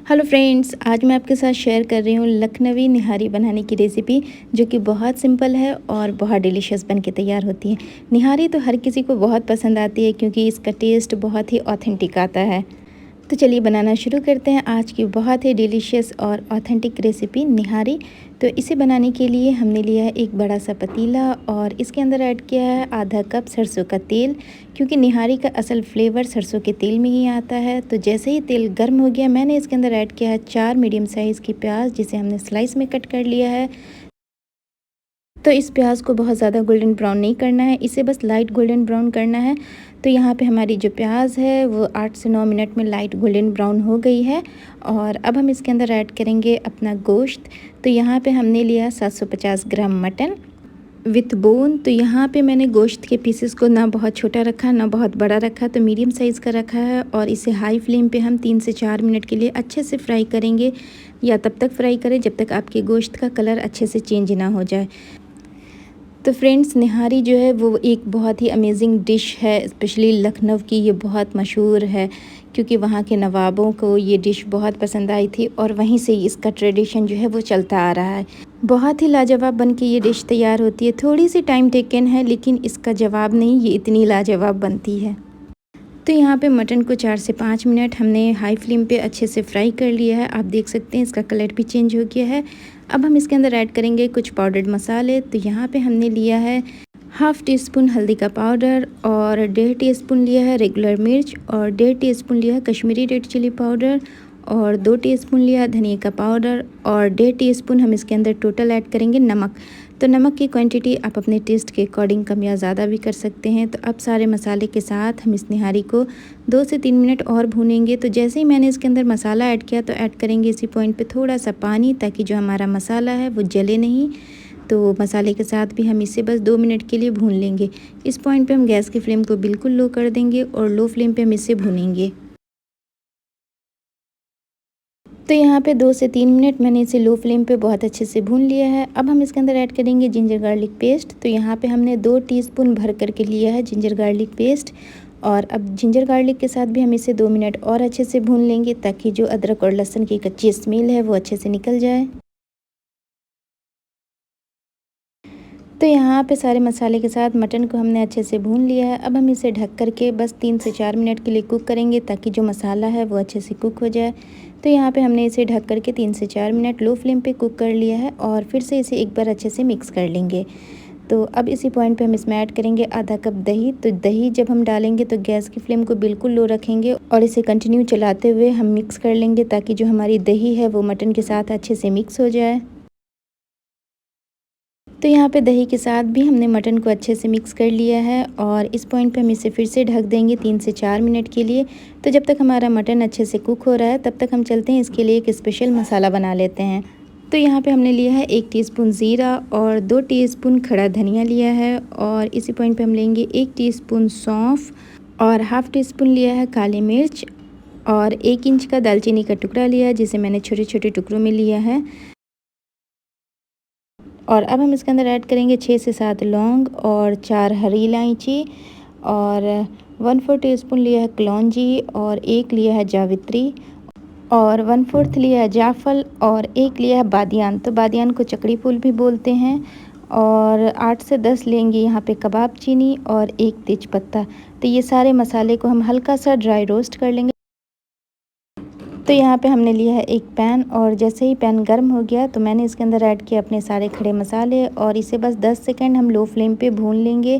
Hello friends, आज मैं आपके साथ शेयर कर रही हूँ लखनवी निहारी बनाने की रेसिपी, जो कि बहुत सिंपल है और बहुत डिलीशियस बन के तैयार होती है। निहारी तो हर किसी को बहुत पसंद आती है क्योंकि इसका टेस्ट बहुत ही ऑथेंटिक आता है। तो चलिए बनाना शुरू करते हैं आज की बहुत ही डिलीशियस और ऑथेंटिक रेसिपी निहारी। तो इसे बनाने के लिए हमने लिया है एक बड़ा सा पतीला और इसके अंदर ऐड किया है आधा कप सरसों का तेल, क्योंकि निहारी का असल फ्लेवर सरसों के तेल में ही आता है। तो जैसे ही तेल गर्म हो गया, मैंने इसके अंदर ऐड किया है 4 मीडियम साइज़ की प्याज, जिसे हमने स्लाइस में कट कर लिया है। तो इस प्याज को बहुत ज़्यादा गोल्डन ब्राउन नहीं करना है, इसे बस लाइट गोल्डन ब्राउन करना है। तो यहाँ पे हमारी जो प्याज है वो 8 से 9 मिनट में लाइट गोल्डन ब्राउन हो गई है। और अब हम इसके अंदर ऐड करेंगे अपना गोश्त। तो यहाँ पे हमने लिया 750 ग्राम मटन विथ बोन। तो यहाँ पे मैंने गोश्त के पीसेस को ना बहुत छोटा रखा ना बहुत बड़ा रखा, तो मीडियम साइज़ का रखा है। और इसे हाई फ्लेम पे हम 3 से 4 मिनट के लिए अच्छे से फ्राई करेंगे, या तब तक फ्राई करें जब तक आपके गोश्त का कलर अच्छे से चेंज ना हो जाए। तो फ्रेंड्स, निहारी जो है वो एक बहुत ही अमेजिंग डिश है, स्पेशली लखनऊ की ये बहुत मशहूर है, क्योंकि वहाँ के नवाबों को ये डिश बहुत पसंद आई थी और वहीं से इसका ट्रेडिशन जो है वो चलता आ रहा है। बहुत ही लाजवाब बन के ये डिश तैयार होती है। थोड़ी सी टाइम टेकन है, लेकिन इसका जवाब नहीं, ये इतनी लाजवाब बनती है। तो यहाँ पे मटन को 4 से 5 मिनट हमने हाई फ्लेम पे अच्छे से फ्राई कर लिया है। आप देख सकते हैं इसका कलर भी चेंज हो गया है। अब हम इसके अंदर ऐड करेंगे कुछ पाउडर्ड मसाले। तो यहाँ पे हमने लिया है हाफ़ टी स्पून हल्दी का पाउडर, और 1.5 टीस्पून लिया है रेगुलर मिर्च, और 1.5 टीस्पून लिया है कश्मीरी रेड चिली पाउडर, और 2 टीस्पून लिया धनिया का पाउडर, और 1.5 टीस्पून हम इसके अंदर टोटल ऐड करेंगे नमक। तो नमक की क्वांटिटी आप अपने टेस्ट के अकॉर्डिंग कम या ज़्यादा भी कर सकते हैं। तो अब सारे मसाले के साथ हम इस निहारी को 2 से 3 मिनट और भूनेंगे। तो जैसे ही मैंने इसके अंदर मसाला ऐड किया, तो ऐड करेंगे इसी पॉइंट पे थोड़ा सा पानी, ताकि जो हमारा मसाला है वो जले नहीं। तो मसाले के साथ भी हम इसे बस 2 मिनट के लिए भून लेंगे। इस पॉइंट पे हम गैस की फ्लेम को बिल्कुल लो कर देंगे और लो फ्लेम पे हम इसे भूनेंगे। तो यहाँ पे 2 से 3 मिनट मैंने इसे लो फ्लेम पे बहुत अच्छे से भून लिया है। अब हम इसके अंदर ऐड करेंगे जिंजर गार्लिक पेस्ट। तो यहाँ पे हमने 2 टीस्पून भर करके लिया है जिंजर गार्लिक पेस्ट। और अब जिंजर गार्लिक के साथ भी हम इसे 2 मिनट और अच्छे से भून लेंगे, ताकि जो अदरक और लहसुन की कच्ची स्मेल है वो अच्छे से निकल जाए। तो यहाँ पे सारे मसाले के साथ मटन को हमने अच्छे से भून लिया है। अब हम इसे ढक करके बस 3 से 4 मिनट के लिए कुक करेंगे, ताकि जो मसाला है वो अच्छे से कुक हो जाए। तो यहाँ पे हमने इसे ढक करके 3 से 4 मिनट लो फ्लेम पे कुक कर लिया है, और फिर से इसे एक बार अच्छे से मिक्स कर लेंगे। तो अब इसी पॉइंट पे हम इसमें ऐड करेंगे आधा कप दही। तो दही जब हम डालेंगे तो गैस की फ्लेम को बिल्कुल लो रखेंगे, और इसे कंटिन्यू चलाते हुए हम मिक्स कर लेंगे, ताकि जो हमारी दही है वो मटन के साथ अच्छे से मिक्स हो जाए। तो यहाँ पे दही के साथ भी हमने मटन को अच्छे से मिक्स कर लिया है, और इस पॉइंट पे हम इसे फिर से ढक देंगे 3 से 4 मिनट के लिए। तो जब तक हमारा मटन अच्छे से कुक हो रहा है, तब तक हम चलते हैं इसके लिए एक स्पेशल मसाला बना लेते हैं। तो यहाँ पे हमने लिया है 1 टीस्पून ज़ीरा और 2 टीस्पून खड़ा धनिया लिया है, और इसी पॉइंट पे हम लेंगे 1 टीस्पून सौंफ, और हाफ़ टी स्पून लिया है काली मिर्च, और 1 इंच का दालचीनी का टुकड़ा लिया है, जिसे मैंने छोटे छोटे टुकड़ों में लिया है। और अब हम इसके अंदर ऐड करेंगे 6 से 7 लौंग और 4 हरी इलायची, और 1/4 टीस्पून लिया है कलौंजी, और 1 लिया है जावित्री, और 1/4 लिया है जायफल, और 1 लिया है बादियान। तो बादियान को चकड़ी फूल भी बोलते हैं। और 8 से 10 लेंगे यहाँ पे कबाब चीनी, और 1 तेजपत्ता। तो ये सारे मसाले को हम हल्का सा ड्राई रोस्ट कर लेंगे। तो यहाँ पे हमने लिया है एक पैन, और जैसे ही पैन गर्म हो गया, तो मैंने इसके अंदर ऐड किया अपने सारे खड़े मसाले, और इसे बस 10 सेकंड हम लो फ्लेम पे भून लेंगे।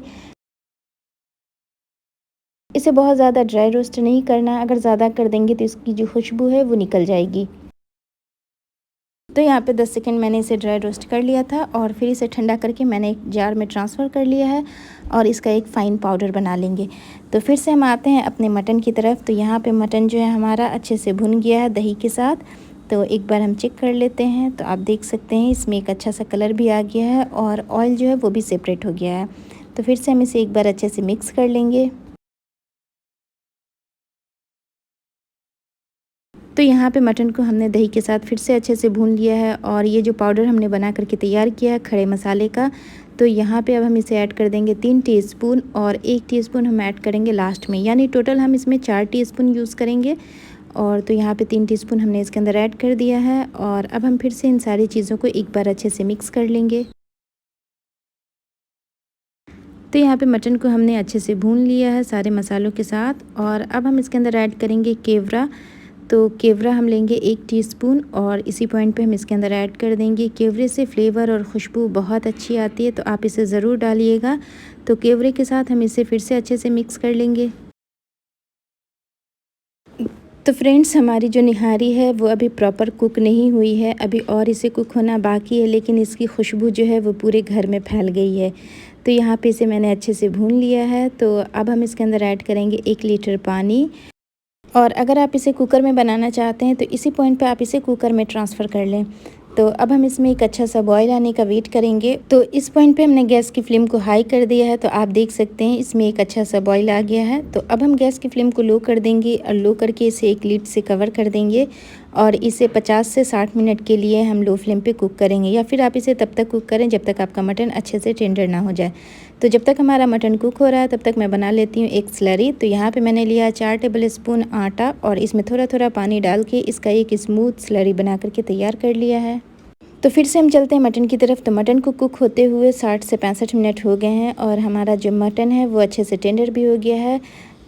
इसे बहुत ज़्यादा ड्राई रोस्ट नहीं करना, अगर ज़्यादा कर देंगे तो इसकी जो खुशबू है वो निकल जाएगी। तो यहाँ पे 10 सेकंड मैंने इसे ड्राई रोस्ट कर लिया था, और फिर इसे ठंडा करके मैंने एक जार में ट्रांसफ़र कर लिया है, और इसका एक फ़ाइन पाउडर बना लेंगे। तो फिर से हम आते हैं अपने मटन की तरफ। तो यहाँ पे मटन जो है हमारा अच्छे से भुन गया है दही के साथ। तो एक बार हम चेक कर लेते हैं। तो आप देख सकते हैं इसमें एक अच्छा सा कलर भी आ गया है, और ऑयल जो है वो भी सेपरेट हो गया है। तो फिर से हम इसे एक बार अच्छे से मिक्स कर लेंगे। तो यहाँ पे मटन को हमने दही के साथ फिर से अच्छे से भून लिया है, और ये जो पाउडर हमने बना करके तैयार किया है खड़े मसाले का, तो यहाँ पे अब हम इसे ऐड कर देंगे 3 टीस्पून, और 1 टीस्पून हम ऐड करेंगे लास्ट में, यानी टोटल हम इसमें 4 टीस्पून यूज़ करेंगे। और तो यहाँ पे 3 टीस्पून हमने इसके अंदर ऐड कर दिया है। और अब हम फिर से इन सारी चीज़ों को एक बार अच्छे से मिक्स कर लेंगे। तो यहाँ पे मटन को हमने अच्छे से भून लिया है सारे मसालों के साथ। और अब हम इसके अंदर ऐड करेंगे केवड़ा। तो केवड़ा हम लेंगे 1 टीस्पून और इसी पॉइंट पे हम इसके अंदर ऐड कर देंगे। केवड़े से फ्लेवर और खुशबू बहुत अच्छी आती है, तो आप इसे ज़रूर डालिएगा। तो केवड़े के साथ हम इसे फिर से अच्छे से मिक्स कर लेंगे। तो फ्रेंड्स, हमारी जो निहारी है वो अभी प्रॉपर कुक नहीं हुई है, अभी और इसे कुक होना बाकी है, लेकिन इसकी खुशबू जो है वो पूरे घर में फैल गई है। तो यहाँ पे इसे मैंने अच्छे से भून लिया है। तो अब हम इसके अंदर ऐड करेंगे 1 लीटर पानी। और अगर आप इसे कुकर में बनाना चाहते हैं तो इसी पॉइंट पे आप इसे कुकर में ट्रांसफ़र कर लें। तो अब हम इसमें एक अच्छा सा बॉयल आने का वेट करेंगे। तो इस पॉइंट पे हमने गैस की फ्लेम को हाई कर दिया है। तो आप देख सकते हैं इसमें एक अच्छा सा बॉयल आ गया है। तो अब हम गैस की फ्लेम को लो कर देंगे और लो करके इसे एक लिड से कवर कर देंगे और इसे 50 से 60 मिनट के लिए हम लो फ्लेम पे कुक करेंगे, या फिर आप इसे तब तक कुक करें जब तक आपका मटन अच्छे से टेंडर ना हो जाए। तो जब तक हमारा मटन कुक हो रहा है तब तक मैं बना लेती हूँ एक स्लरी। तो यहाँ पे मैंने लिया 4 टेबल स्पून आटा और इसमें थोड़ा थोड़ा पानी डाल के इसका एक स्मूथ स्लरी बना करके तैयार कर लिया है। तो फिर से हम चलते हैं मटन की तरफ। तो मटन को कुक होते हुए 60 से 65 मिनट हो गए हैं और हमारा जो मटन है वो अच्छे से टेंडर भी हो गया है।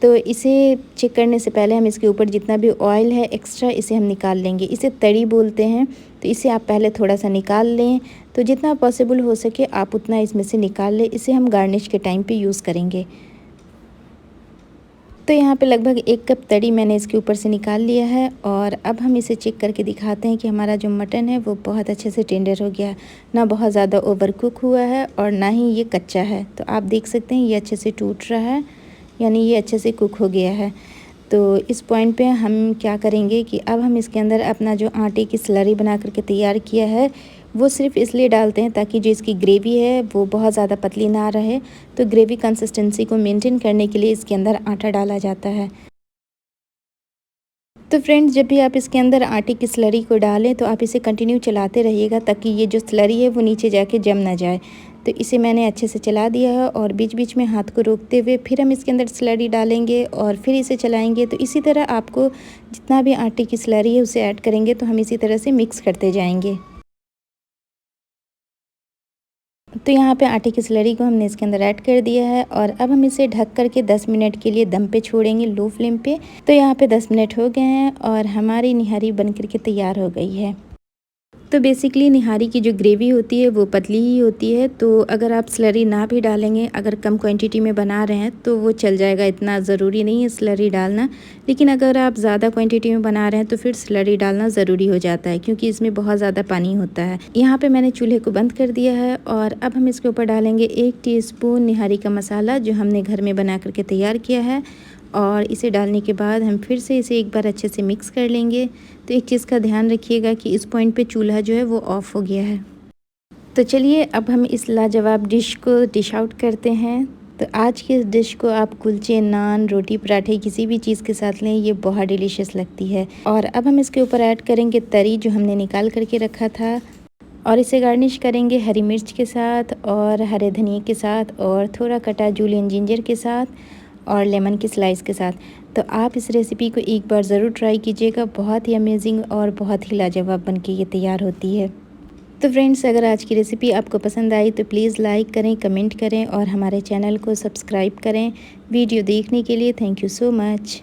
तो इसे चेक करने से पहले हम इसके ऊपर जितना भी ऑयल है एक्स्ट्रा, इसे हम निकाल लेंगे। इसे तड़ी बोलते हैं। तो इसे आप पहले थोड़ा सा निकाल लें। तो जितना पॉसिबल हो सके आप उतना इसमें से निकाल लें। इसे हम गार्निश के टाइम पे यूज़ करेंगे। तो यहाँ पे लगभग 1 कप तड़ी मैंने इसके ऊपर से निकाल लिया है। और अब हम इसे चेक करके दिखाते हैं कि हमारा जो मटन है वो बहुत अच्छे से टेंडर हो गया, ना बहुत ज़्यादा ओवर कुक हुआ है और ना ही ये कच्चा है। तो आप देख सकते हैं ये अच्छे से टूट रहा है, यानी ये अच्छे से कुक हो गया है। तो इस पॉइंट पे हम क्या करेंगे कि अब हम इसके अंदर अपना जो आटे की स्लरी बना करके तैयार किया है वो सिर्फ इसलिए डालते हैं ताकि जो इसकी ग्रेवी है वो बहुत ज़्यादा पतली ना रहे। तो ग्रेवी कंसिस्टेंसी को मेंटेन करने के लिए इसके अंदर आटा डाला जाता है। तो फ्रेंड्स, जब भी आप इसके अंदर आटे की स्लरी को डालें तो आप इसे कंटिन्यू चलाते रहिएगा ताकि ये जो स्लरी है वो नीचे जाके जम ना जाए। तो इसे मैंने अच्छे से चला दिया है और बीच बीच में हाथ को रोकते हुए फिर हम इसके अंदर स्लरी डालेंगे और फिर इसे चलाएंगे। तो इसी तरह आपको जितना भी आटे की स्लरी है उसे ऐड करेंगे। तो हम इसी तरह से मिक्स करते जाएंगे। तो यहाँ पे आटे की स्लरी को हमने इसके अंदर ऐड कर दिया है और अब हम इसे ढक करके 10 मिनट के लिए दम पे छोड़ेंगे, लो फ्लेम पे। तो यहाँ पे 10 मिनट हो गए हैं और हमारी निहारी बन करके तैयार हो गई है। तो बेसिकली निहारी की जो ग्रेवी होती है वो पतली ही होती है। तो अगर आप स्लरी ना भी डालेंगे, अगर कम क्वांटिटी में बना रहे हैं तो वो चल जाएगा, इतना ज़रूरी नहीं है स्लरी डालना। लेकिन अगर आप ज़्यादा क्वांटिटी में बना रहे हैं तो फिर स्लरी डालना ज़रूरी हो जाता है, क्योंकि इसमें बहुत ज़्यादा पानी होता है। यहाँ पे मैंने चूल्हे को बंद कर दिया है और अब हम इसके ऊपर डालेंगे 1 टीस्पून निहारी का मसाला जो हमने घर में बना करके तैयार किया है। और इसे डालने के बाद हम फिर से इसे एक बार अच्छे से मिक्स कर लेंगे। तो एक चीज़ का ध्यान रखिएगा कि इस पॉइंट पे चूल्हा जो है वो ऑफ़ हो गया है। तो चलिए अब हम इस लाजवाब डिश को डिश आउट करते हैं। तो आज की इस डिश को आप कुलचे, नान, रोटी, पराठे किसी भी चीज़ के साथ लें, ये बहुत डिलीशियस लगती है। और अब हम इसके ऊपर ऐड करेंगे तरी जो हमने निकाल करके रखा था और इसे गार्निश करेंगे हरी मिर्च के साथ और हरे धनिए के साथ और थोड़ा कटा जूलियन जिंजर के साथ और लेमन की स्लाइस के साथ। तो आप इस रेसिपी को एक बार ज़रूर ट्राई कीजिएगा, बहुत ही अमेजिंग और बहुत ही लाजवाब बनके ये तैयार होती है। तो फ्रेंड्स, अगर आज की रेसिपी आपको पसंद आई तो प्लीज़ लाइक करें, कमेंट करें और हमारे चैनल को सब्सक्राइब करें। वीडियो देखने के लिए थैंक यू सो मच।